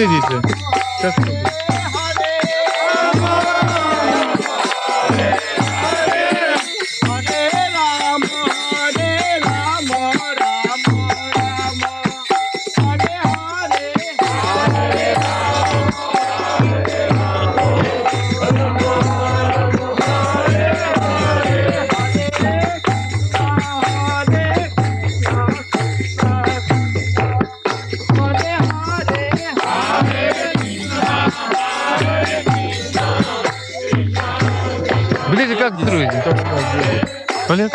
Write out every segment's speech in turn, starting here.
следите. Сейчас. Видите, как строите? Полет?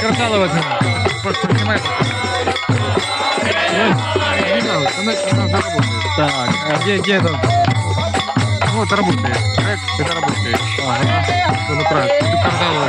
Красава просто снимает. Она заработает. Так, а где это? Вот работает. Это работает. Ага. Все правильно. Красава.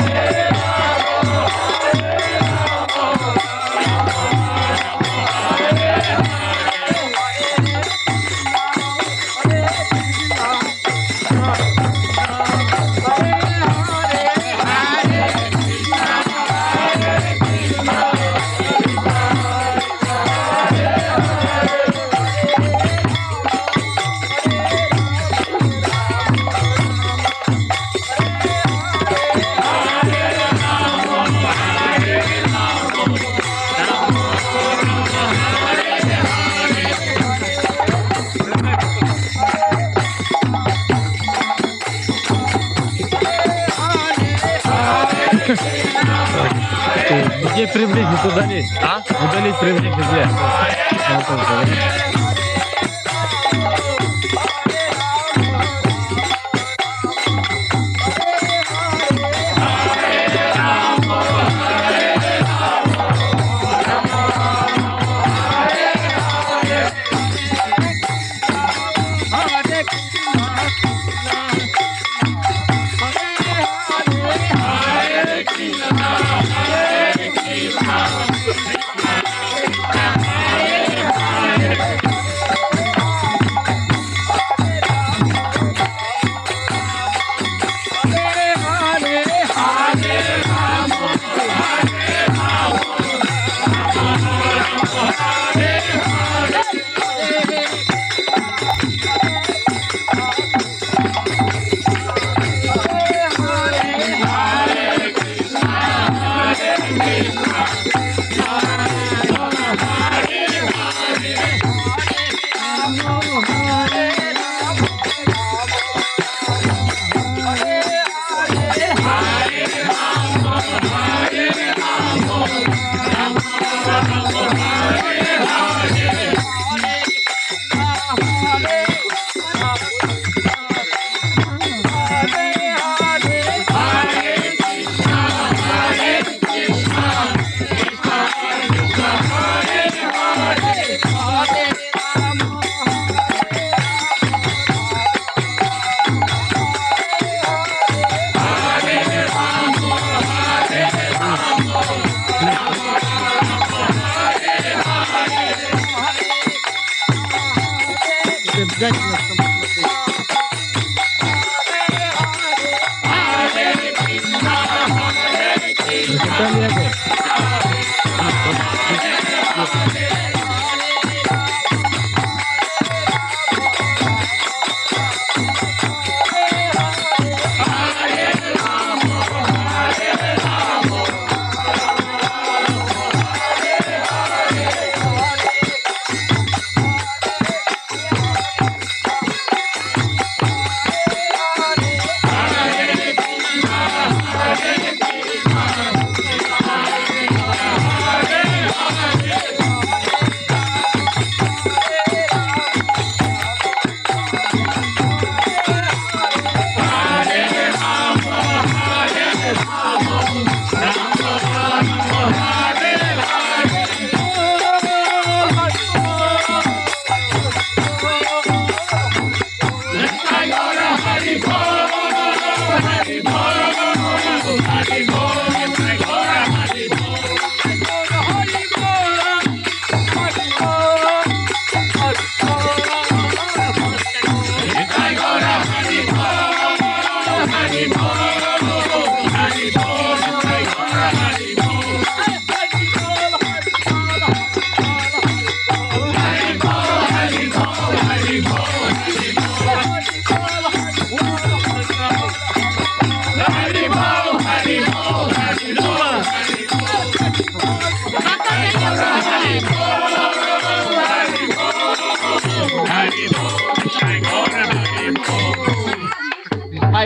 Где приблизить удалить? А? Удалить приблизить где? Hare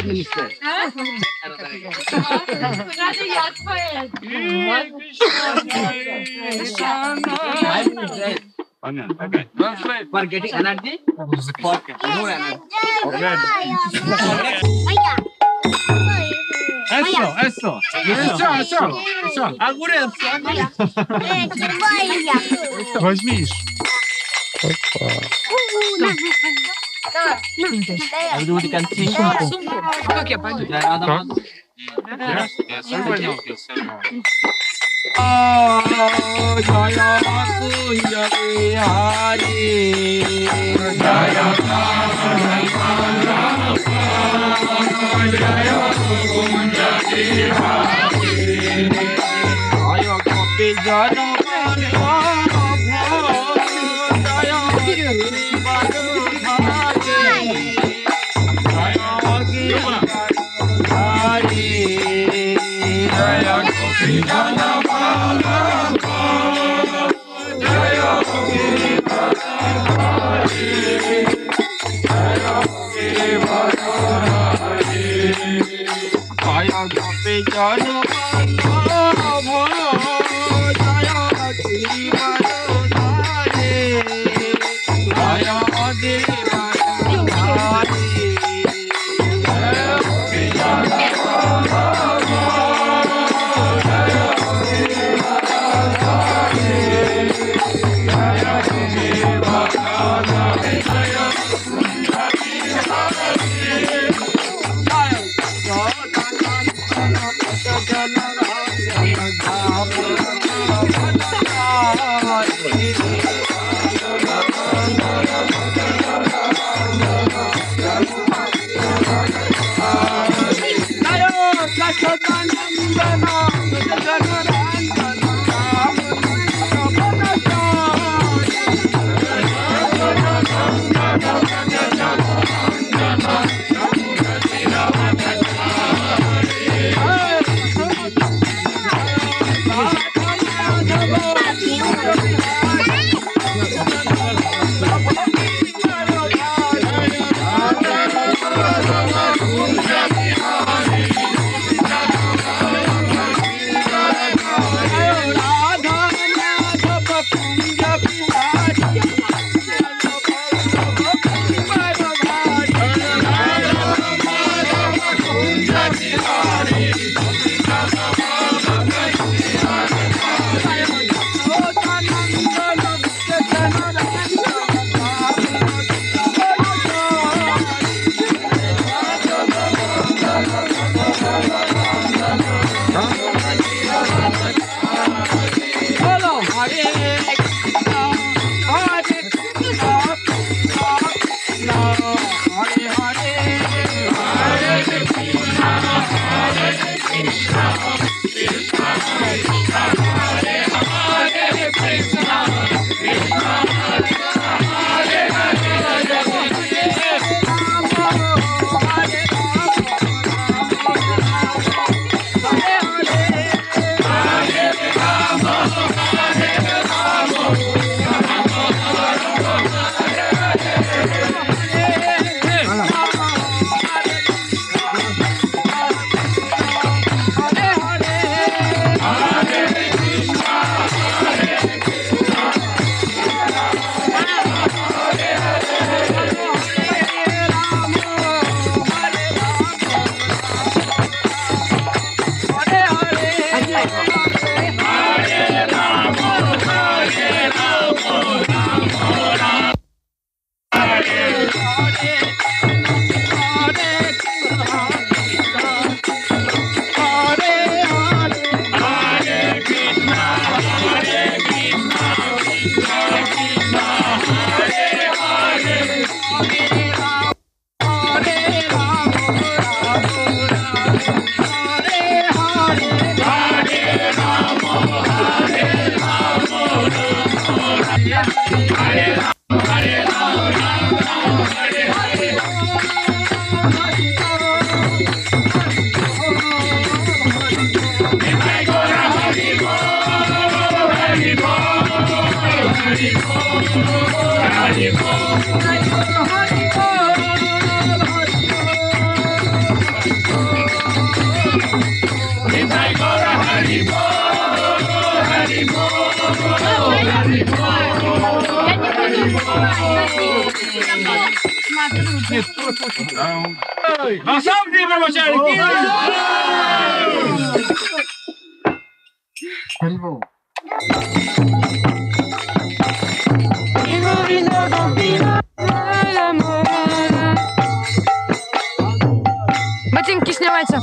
Prime Minister. For getting energy, for more energy. Eso. Возьмишь. Everybody can sing. Ботинки снимайте.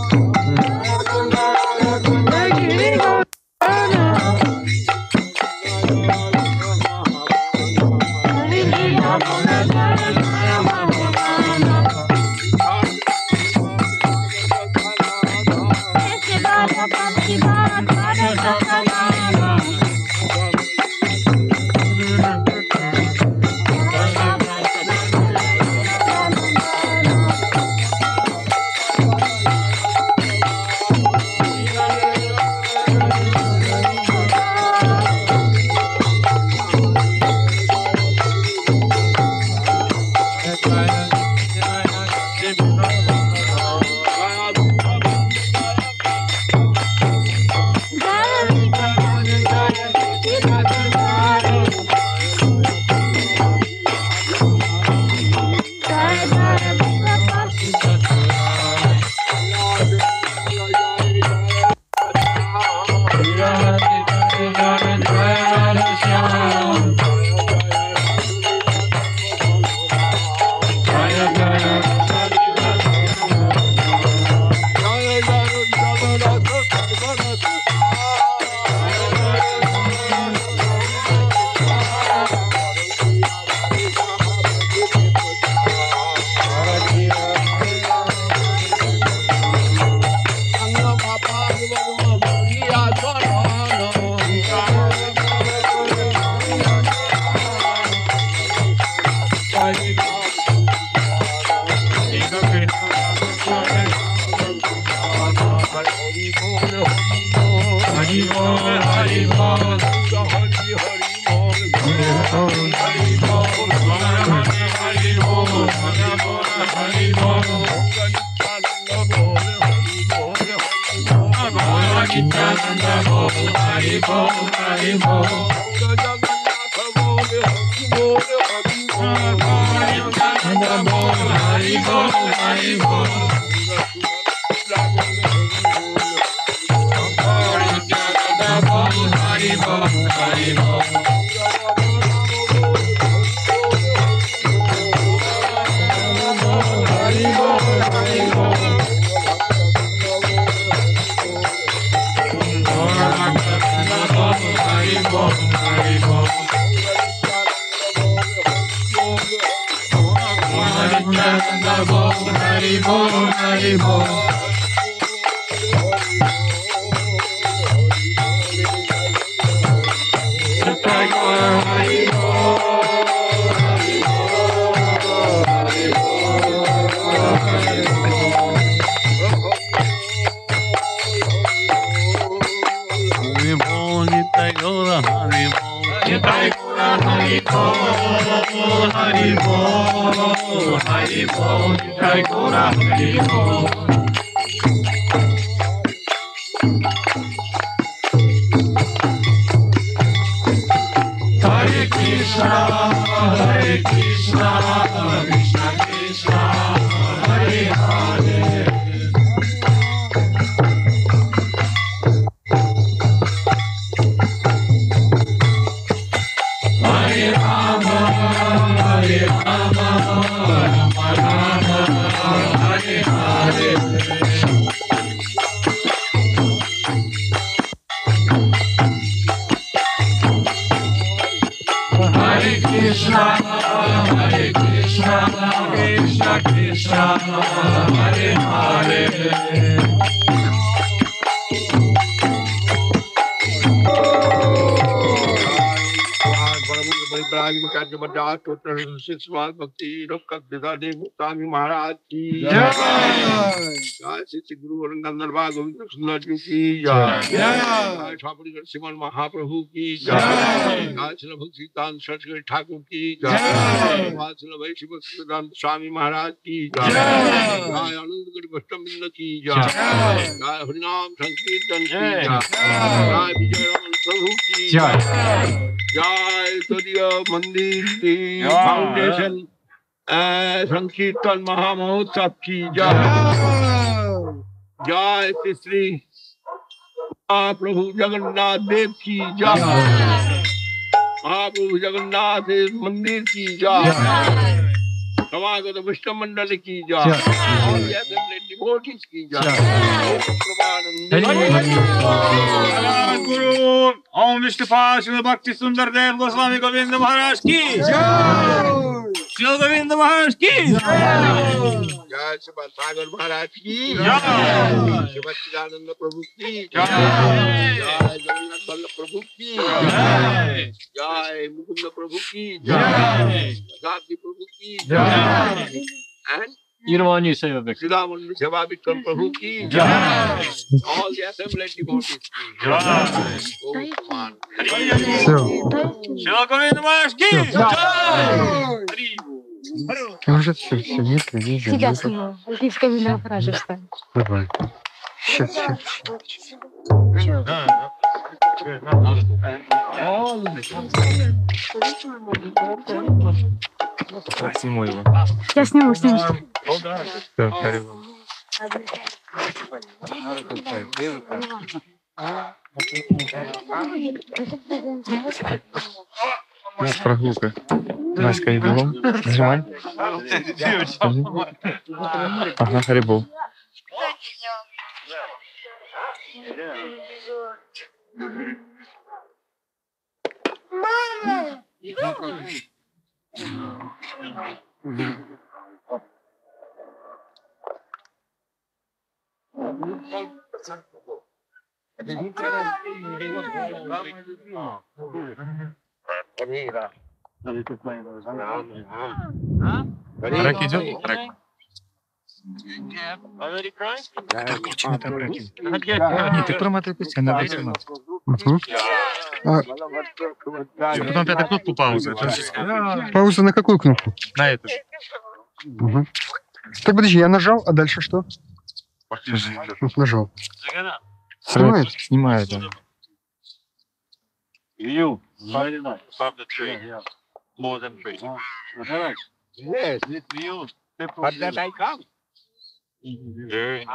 Swami Maharaj की जय श्री गुरु गंधर्वा गोविंद सुंदर जी की जय ठाकुर श्रीमन महाप्रभु की जय श्री भक्तिकांत सरस्वती ठाकुर की जय श्री वैष्णव स्वामी महाराज की जय आनंद गोष्ठबिंद की जय हरिनाम संकीर्तन की जय विजय रमन प्रभु की जय तदीय मंदिर की फाउंडेशन संकीर्तन महामहोत्सव की जय। जय श्री श्री महाप्रभु जगन्नाथ देव की जय। महाप्रभु जगन्नाथ मंदिर की जय। समागत विष्णु मंडल की जय। और डिवोटीज की जय। गुरु ओम विष्णुपाद श्री भक्ति सुंदर देव गोस्वामी गोविंद महाराज की श्री गोविंद महाराज की जय शिव सागर महाराज की जय। शिवानंद प्रभु की जय। जय जगन्नाथ बल्लभ प्रभु की जय। जय मुकुंद प्रभु की जय। गांधी प्रभु की जय। And Irvani Seva Bhakti. Sridaman Seva Vikram Prabhu ki jai. All the assembled devotees ki jai. Oh, man. Shri Govind Maharaj ki jai. Уже все, нет людей. Тебя сниму. Ты в каменную фразу встань. Давай. Сейчас. Сниму его. Я сниму. Все, Харибол. Прогулка. Наська и бегом. Нажимай. Ага, Харибол. Трек идет? Трек. Нет, ты промотай пусть, я надо снимать. Потом пятую кнопку паузы. Пауза на какую кнопку? На эту. Угу. Так, подожди, я нажал, а дальше что? Нажал. Снимает? Снимает, да. You. Above the tree. More than three. yes, With you. but that I come. Very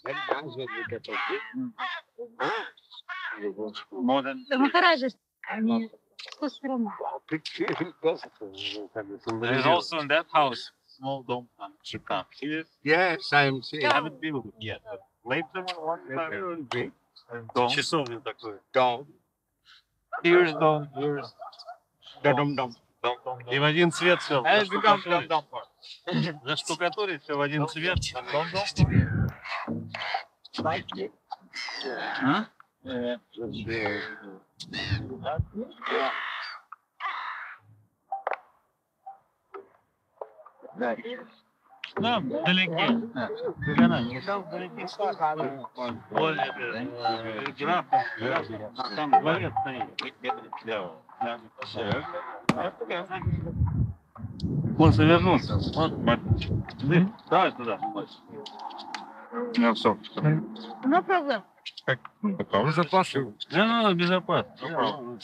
Very nice when you get more than Махараджа. С той стороны. There is also in that house small dome. Yes, I am saying. I haven't been yet. Later one time. Dome. Часовня такой. Dom. Here's dome. Here's Dom. и в один цвет все. And it becomes dom. На штукатуре все в один цвет. Да, вдалеке. Там дворец стоит. Он завернулся. Давай туда. Ну, все. No problem. Безопасно. No, безопасно.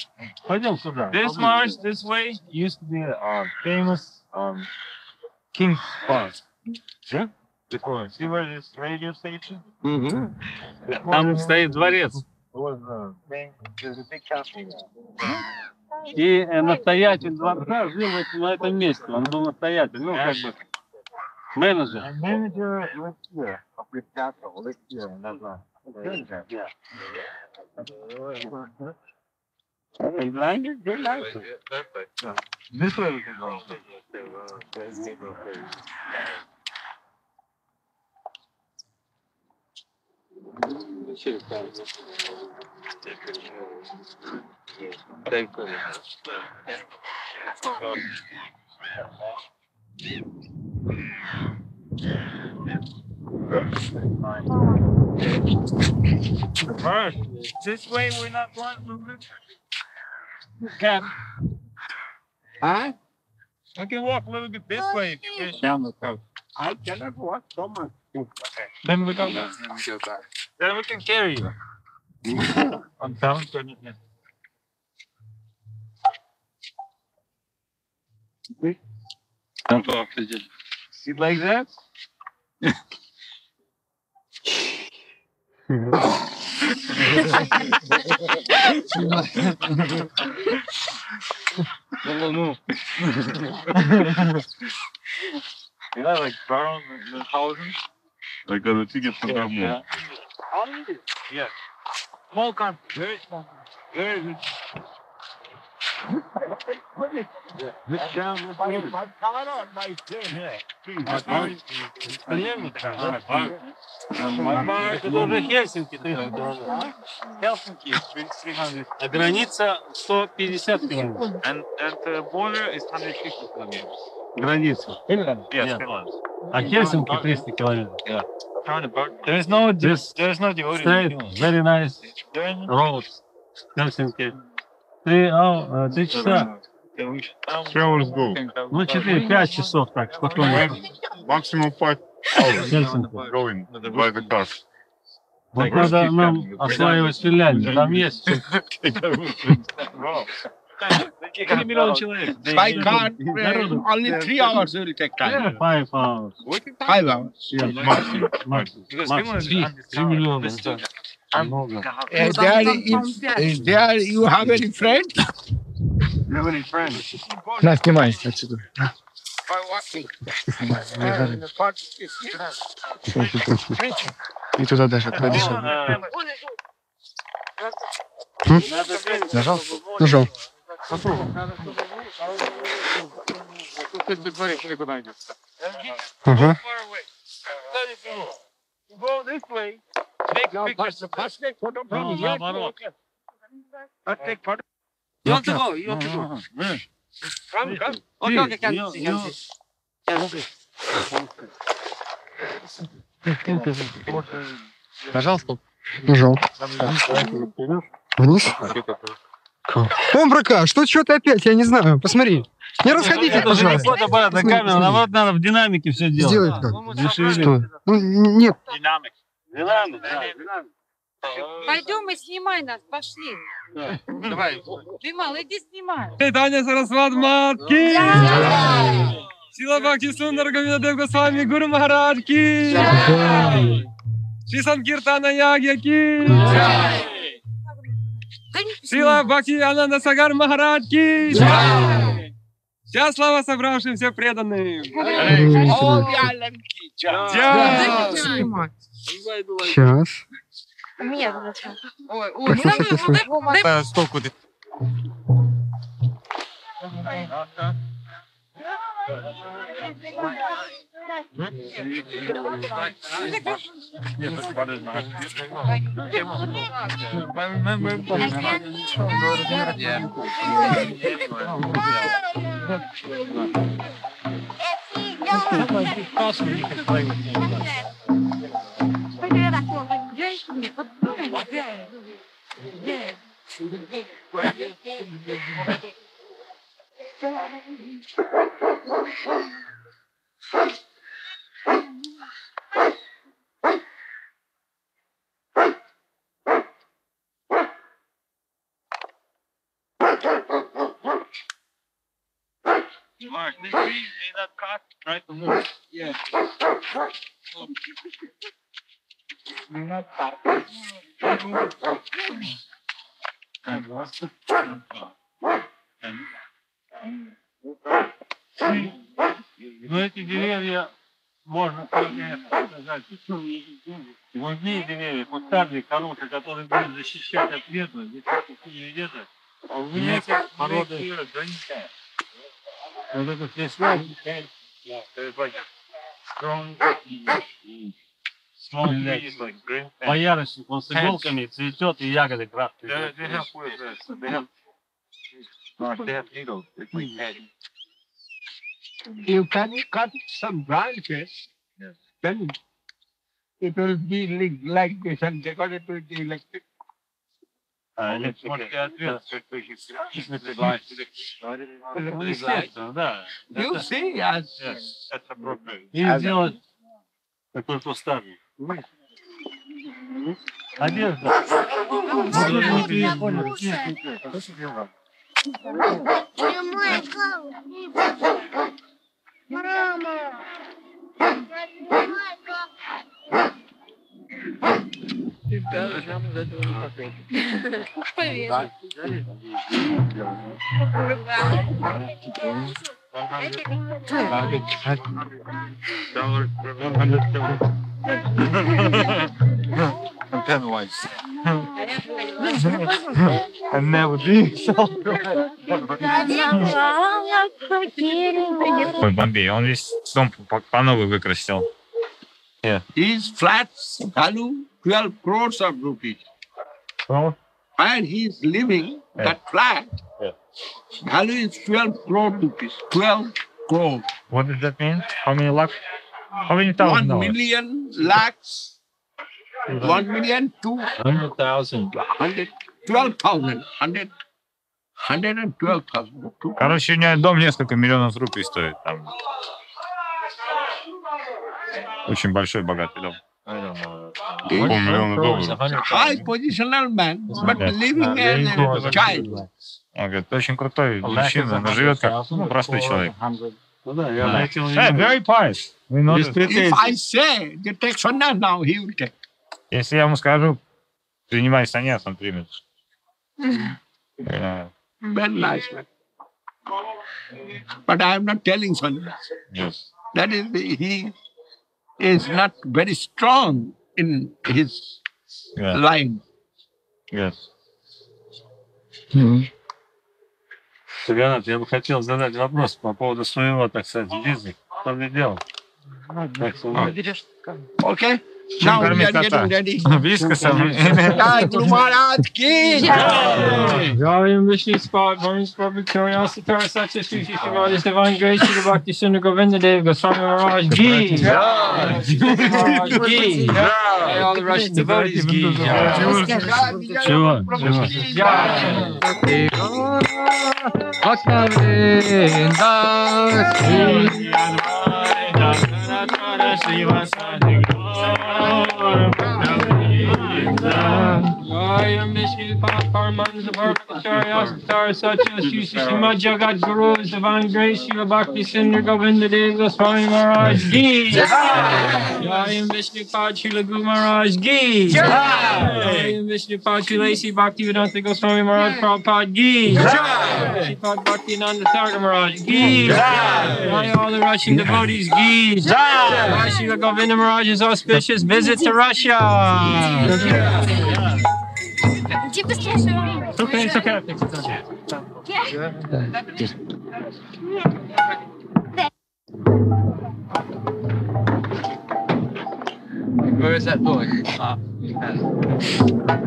Пойдем сюда. This march, this way, used to be a famous King's Park. Yeah? Before. See where this radio station? Там стоит дворец. И настоятель дворца жил на этом месте. Он был настоятель, ну как бы менеджер. This way we're not going to move. Can. Huh? We can walk a little bit this way if you wish. I cannot walk so much. Then we go back. Then we can carry you. On down. Sit like that? No. You know, like brown houses? Like the ticket for that Yeah. Yeah. Small country. Very small country. Very good. Это уже Хельсинки. Хельсинки 300. А граница 150 километров. And the border is 150 kilometers. Граница. Finland? Yes, Finland. А Хельсинки 300 километров. Yeah. There's no straight, very nice roads. Хельсинки. 3 часа. 3 hours go. Ну, 4-5 часов так, спокойно. Maximum 5 hours Хельсинки. going by the car. Вот надо нам осваивать Финляндию. Там есть. Какие миллион человек? By car, only 3 hours will take time. 5 hours. 5 hours. Maximum. Maximum. 3 миллиона. Много. There you have any friend? You have any friends? На, снимай отсюда. By walking. И туда даже. Отходи. Нажал? Нажал. Ага. Go this way. Take pictures. No, наоборот. Take photo. You want to go? You want to go? Come. Okay, can see. Нажал стоп? Нажал. Вниз? Брака, что ты опять? Я не знаю. Посмотри. Не расходитесь, пожалуйста. Фотоаппарат на камеру, наоборот, надо в динамике все делать. Сделай как. Дешевле. Что? Ну, нет. Динамик. Пойдем и снимай нас, пошли. Давай. Вимал, иди снимай. Чайтанья Сарасват Мат ки! Шила Бхакти Сундар Говинадев Госвами Гуру Махарадж ки! Шри Санкиртана Ягья ки! Шила Бхакти Ананда Сагар Махарадж ки! Вся слава собравшимся преданным! Сейчас. Меня зачем? Столько ты. Mark, this tree may not cut, try to move. Yeah. Но эти деревья можно сказать, важнее деревья, кустарные, хорошие, которые будут защищать от ветра, здесь ветра. А у меня эти породы вот это все связь, боярышник, он с иголками цветет и ягоды красные. You can cut some branches, then it will be like this, and because it will be electric. Естественно, да. You see, as Или сделать такой кустарник. Одежда. Привет. And never be so. Ой, Бомбей, он весь дом по новой выкрасил. His flats value 12 crores of rupees. Oh. And he's living that flat. Value is 12 crore rupees. 12 crore. What does that mean? How many lakhs? How many thousand 1 dollars? million lakhs. 1 million 100,000. 12,000. 112,000. Короче, у него дом несколько миллионов рупий стоит. Там. Очень большой, богатый дом. $500,000. High positional man, but living as a child. Он говорит, очень крутой мужчина, но живет как простой человек. Hey, very pious. We know this. If I say the take sannyas now, he will take. Если я ему скажу, принимай саньяс, он примет. Yeah. Very nice man. But I am not telling sannyas. Yes. That is, he is not very strong in his Yeah. line. Yes. Ренат, я бы хотел задать вопрос по поводу своего, так сказать, бизнеса. Что ты делал? Так сказать. Okay? Now we are getting ready. Вискасом. Jai Guru Maharaj ki jai. Jayam Vishnu Spot, Varnish Prabhu Curiosity, Sacha Sushi Shivada's Divine Grace, Shri Bhakti Sundar Govinda Dev Goswami Maharaj Gi. Maharaj Gi. All the Russian devotees Gi. Чего? Jayam Vishnu Spot, Paramananda Bhargava Curiosity, Sacha Sushi Shrimad Jagat Guru's Divine Grace, Shri Bhakti Sundar Govinda Dev Goswami Maharaj Gi. Jayam Vishnu Pad Srila Guru Maharaj Gi. Jayam Vishnu Pad Srila Bhakti Vedanta Goswami Maharaj Prabhupada Gi. Sripad Bhakti Nanda Thakur Maharaj Gi. Jai all the Russian devotees Gi. Jai Srila Govinda Maharaj's auspicious visit to Russia. Иди быстрее. Okay, it's okay. Where is that boy?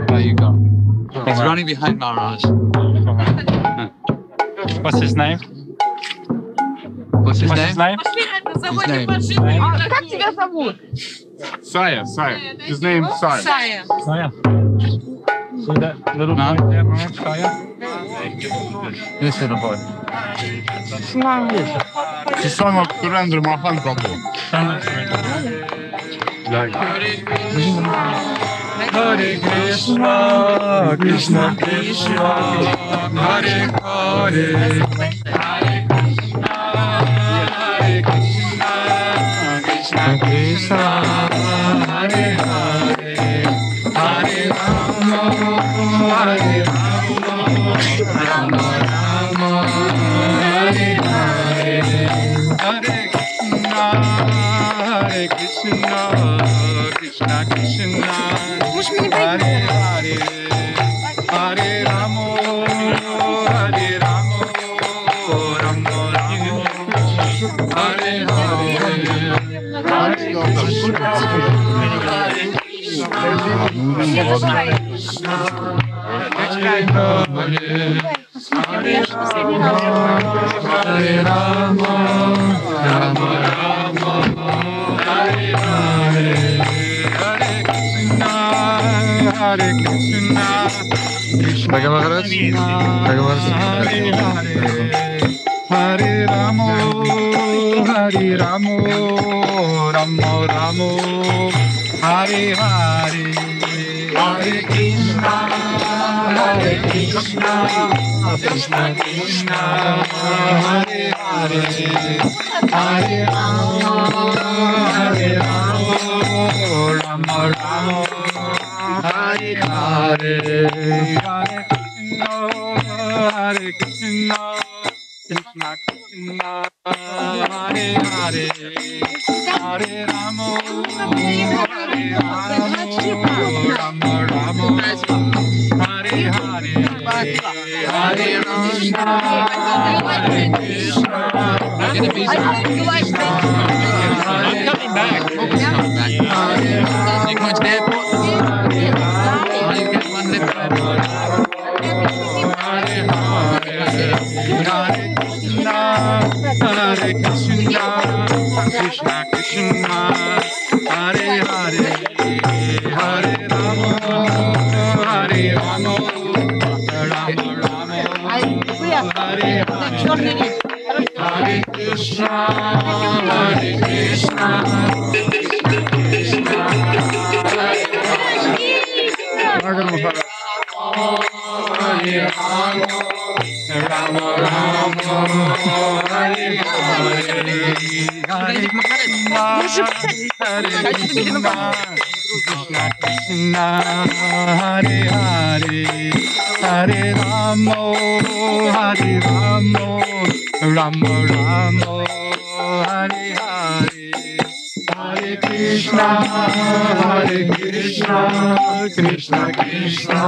There you go. He's running behind Maharaj. What's his name? What's his What's name? his name? His name. Как тебя зовут? Saya. His name is Saya. Сая. Saya. See that little boy there, Saya? This little boy. The son of Surendra Mahan Prabhu. Hare Krishna, Krishna Krishna, Hare Hare, Hare Krishna, Krishna Krishna, Hare Hare, Hare Rama, Hare Rama, Rama Rama, Hare Hare, Hare Krishna, Krishna Krishna, Hare Hare, Hare Rama, Hare Rama, Rama Rama, Hare Hare, Hare Hare Rama, Rama Rama, Hare Hare, Hare Krishna, Krishna Krishna, Hare Hare, Hare Rama, Hare Rama, Rama Rama, Hare Hare, Hare Krishna, Krishna Krishna, Hare Hare. Hare Rama, Hare Hare, Hare Krishna, Krishna Krishna, Hare Hare, Hare Rama, Hare Rama, Rama Rama, Hare Hare, Hare Krishna, Hare Krishna. I'm coming back. You going to the airport? You get one lift. Hare Krishna, Krishna Krishna, Hare Hare, Hare Rama, Hare Rama, Rama Rama, Hare Hare, Hare Krishna, Hare Krishna, Krishna Krishna,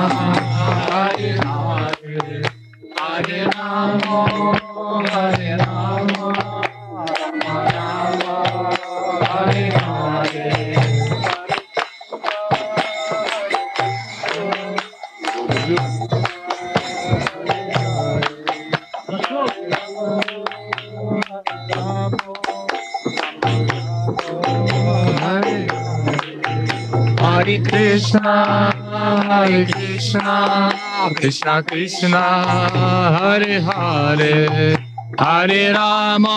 Hare Rama, Rama Rama, Hare Hare, Hare Krishna, Krishna Krishna, Hare Hare, Hare Rama,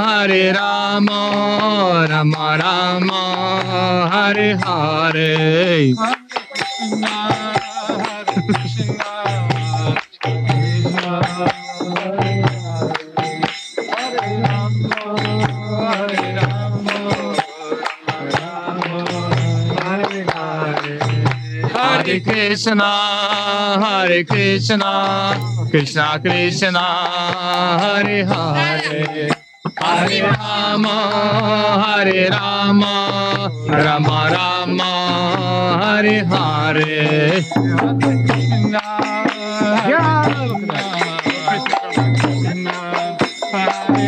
Hare Rama, Rama Rama, Hare Hare, Hare Krishna, Krishna Krishna, Hare Hare, Hare Rama, Hare Rama, Rama Rama, Hare Hare. Hare Krishna, Krishna Krishna, Hare Hare, Hare Rama,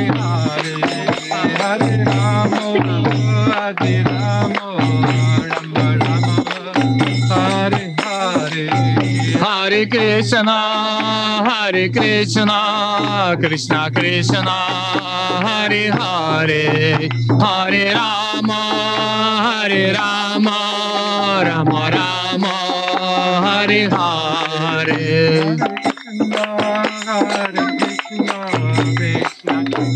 Rama Rama, Hare Hare. Hare Krishna, Krishna Krishna, Hare Hare, Hare Rama, Rama Rama, Hare Hare. Hare Krishna, Krishna Krishna, Hare Hare, Hare Rama,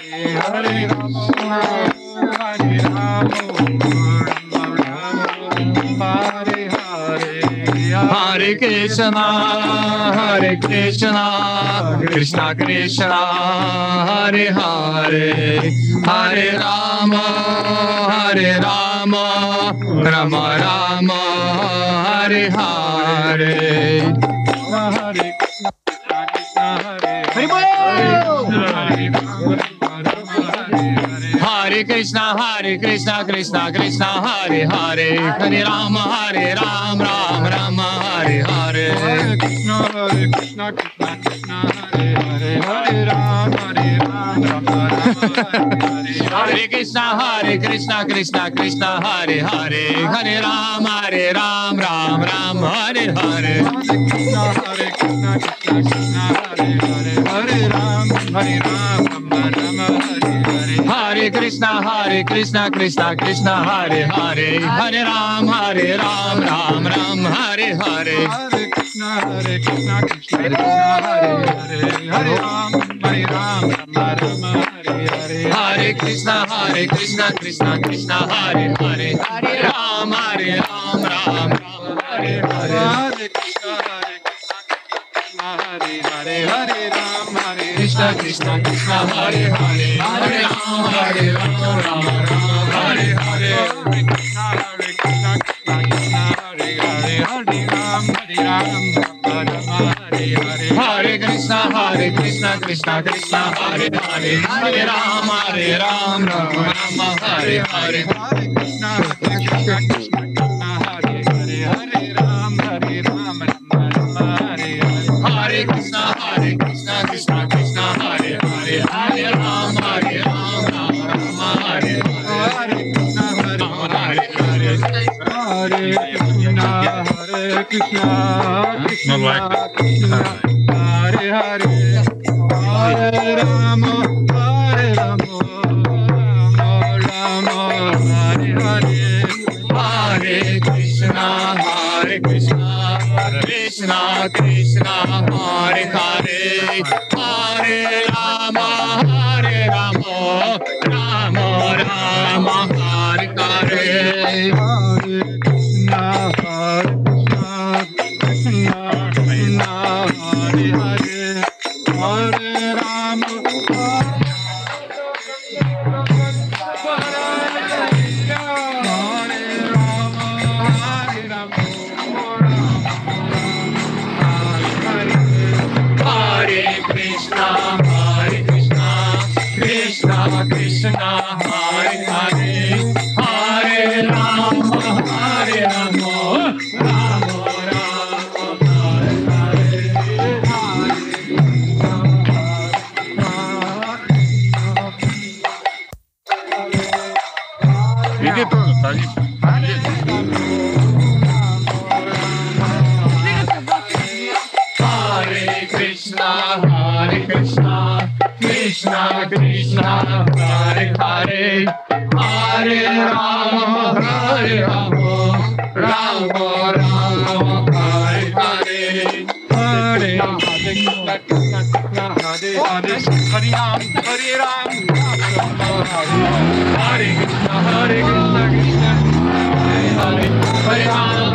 Rama Rama, Hare Hare. Hare Krishna, Krishna Krishna, Hare Hare, Hare Rama, Rama Rama, Hare Hare. Hare Krishna, Krishna Krishna, Hare Hare, Hare Rama, Rama Rama, Hare Hare. Hare Krishna, Krishna Krishna, Hare Hare, Hare Rama, Rama Rama, Hare Krishna, Krishna Hare Hare, Hare Rama, Rama Rama, Hare Hare. Hare Krishna, Krishna Hare Hare, Hare Rama, Rama Rama, Hare Hare. Hare Krishna, Krishna Hare Hare, Hare Rama, Rama Rama, Hare Hare. Hare Krishna, Krishna Hare Hare, Hare Rama, Rama Rama, Hare Hare. Hare Krishna, Krishna Hare Hare, Hare Rama, Rama Rama, Hare Hare. Hare Krishna, Krishna Hare Hare, Hare Rama. Krishna Krishna Krishna Hare Hare Hare Rama Hare Rama Rama Rama Hare Hare Hare Krishna Krishna Hare Hare Hare Ram Rama Hare Hare Hare Krishna Krishna Krishna Hare Hare Hare Rama Rama Rama Hare Hare Hare Krishna Krishna Krishna Hare Hare Hare Ram Rama Rama Hare Hare Hare Krishna Krishna Krishna Hare Hare Hare Ram Rama Rama Hare Hare Krishna Hare Hare Hare Krishna Krishna Krishna Hare Hare Hare Rama Rama Rama Hare Hare Hare Krishna Krishna Krishna Hare Hare Hare Rama Rama Rama Hare Hare Hare Krishna Krishna Krishna Hare Hare Hare Rama Krishna Krishna Hare Hare Hare Rama Rama Hare Hare. Иди тоже, садись. Hare Krishna Krishna Krishna Hare Hare Hare Rama Rama Rama Hare Hare Hare Krishna Krishna Hare Hare Hare Ram Hare Krishna Krishna Hare Hare Hare Ram